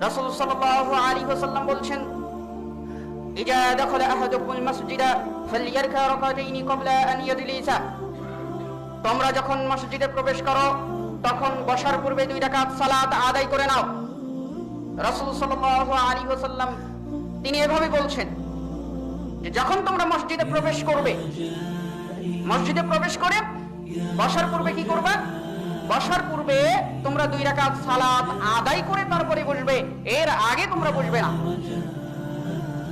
রাসূল সাল্লাল্লাহু আলাইহি ওয়াসাল্লাম বলছেন, ইজা দাখালা আহাদুকুল মাসজিদা ফালইয়ারকা রাকাতাইনি ক্বাবলা আন ইয়াজলিসা। তোমরা যখন মসজিদে প্রবেশ করো তখন বসার পূর্বে 2 রাকাত সালাত আদায় করে নাও। রাসূল সাল্লাল্লাহু আলাইহি ওয়াসাল্লাম তিনি এভাবে বলছেন যে যখন তোমরা মসজিদে প্রবেশ করবে, মসজিদে প্রবেশ করে বসার পূর্বে কি করবে? বসার পূর্বে তোমরা 2 রাকাত সালাত আদায় করে তারপরে বসবে, এর আগে তোমরা বসবে না।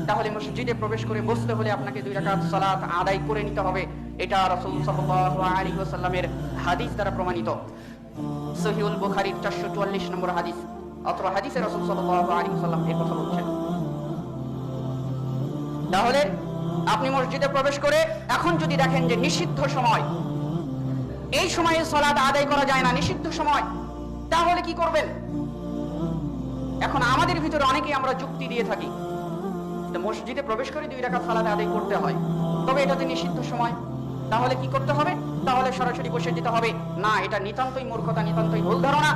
তাহলে মসজিদে প্রবেশ করে বসতে হলে আপনাকে 2 রাকাত সালাত আদায় করে নিতে হবে। এটা রাসূল সাল্লাল্লাহু আলাইহি ওয়াসাল্লামের হাদিস দ্বারা প্রমাণিত। সহিহুল বুখারীর 444 নম্বর হাদিস। অথবা হাদিসে রাসূল সাল্লাল্লাহু আলাইহি ওয়াসাল্লাম এই কথা বলছেন। তাহলে আপনি মসজিদে প্রবেশ করে এখন যদি দেখেন যে নিষিদ্ধ সময়, এই সময়ে সালাত আদায় করা যায় না, নিষিদ্ধ সময়, তাহলে কি করবেন? এখন আমাদের ভিতরে অনেকেই আমরা যুক্তি দিয়ে থাকি, মসজিদে প্রবেশ করে 2 রাকাত সালাত আদায় করতে হয়, তবে এটা তো নিষিদ্ধ সময়, তাহলে কি করতে হবে? তাহলে সরাসরি বসে যেতে হবে। না, এটা নিতান্তই মূর্খতা, নিতান্তই ভুল ধারণা।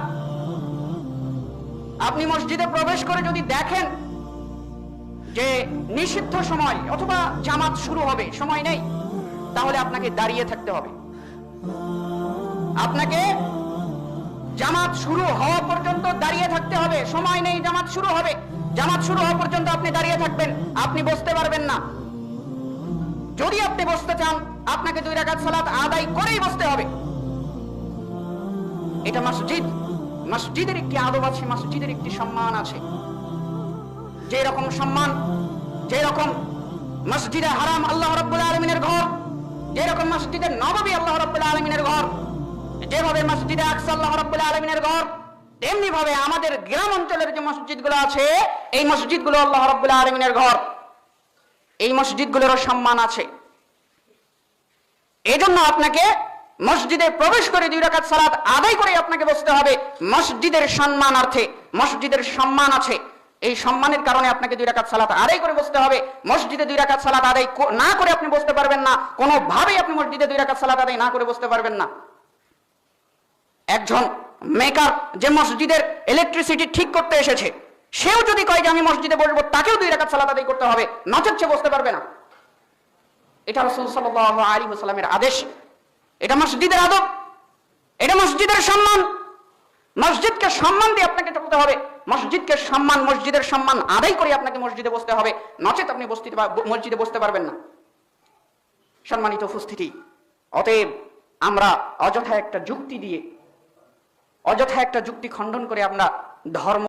আপনি মসজিদে প্রবেশ করে যদি দেখেন যে নিষিদ্ধ সময় অথবা জামাত শুরু হবে, সময় নেই, তাহলে আপনাকে দাঁড়িয়ে থাকতে হবে। আপনাকে জামাত শুরু হওয়া পর্যন্ত দাঁড়িয়ে থাকতে হবে। সময় নেই, জামাত শুরু হবে, জামাত শুরু হওয়া পর্যন্ত আপনি দাঁড়িয়ে থাকবেন, আপনি বসতে পারবেন না। যদি আপনি বসতে চান আপনাকে 2 রাকাত সালাত আদায় করেই বসতে হবে। এটা মসজিদ, মসজিদের একটি আদব আছে, মসজিদের একটি সম্মান আছে। যে রকম সম্মান, যে রকম মসজিদে হারাম আল্লাহ রাব্বুল আলামিনের ঘর, যে রকম মসজিদে নববী আল্লাহ রাব্বুল আলামিনের ঘর, যেভাবে মসজিদে আকসা আল্লাহ রাব্বুল আলামিনের ঘর, তেমনি ভাবে আমাদের গ্রাম অঞ্চলের যে মসজিদগুলো আছে, এই মসজিদগুলো আল্লাহ রাব্বুল আলামিনের ঘর, এই মসজিদগুলোরও সম্মান আছে। এজন্য আপনাকে মসজিদে প্রবেশ করে 2 রাকাত সালাত আদায় করে আপনাকে বসতে হবে। মসজিদের সম্মানার্থে, মসজিদের সম্মান আছে, এই সম্মানের কারণে আপনাকে 2 রাকাত সালাত আদায় করে বসতে হবে। মসজিদে 2 রাকাত সালাত আদায় না করে আপনি বসতে পারবেন না, কোনোভাবেই আপনি মসজিদে 2 রাকাত সালাত আদায় না করে বসতে পারবেন না। একজন মেকার যে মসজিদের ইলেকট্রিসিটি ঠিক করতে এসেছে, সেও যদি কয় যে আমি মসজিদে বসবো, তাকেও 2 রাকাত সালাত আদায় করতে হবে, নচেত সে বসতে পারবে না। এটা রাসূল সাল্লাল্লাহু আলাইহি ওয়াসাল্লামের আদেশ, এটা মসজিদের আদব, এটা মসজিদের সম্মান। মসজিদকে সম্মান দিয়ে আপনাকে চলতে হবে, মসজিদকে সম্মান, মসজিদের সম্মান আদায় করে আপনাকে মসজিদে বসতে হবে, নচেত আপনি মসজিদে বসতে পারবেন না। সম্মানিত উপস্থিতি, অতএব আমরা অযথা একটা যুক্তি দিয়ে, অযথা একটা যুক্তি খণ্ডন করে আমরা ধর্ম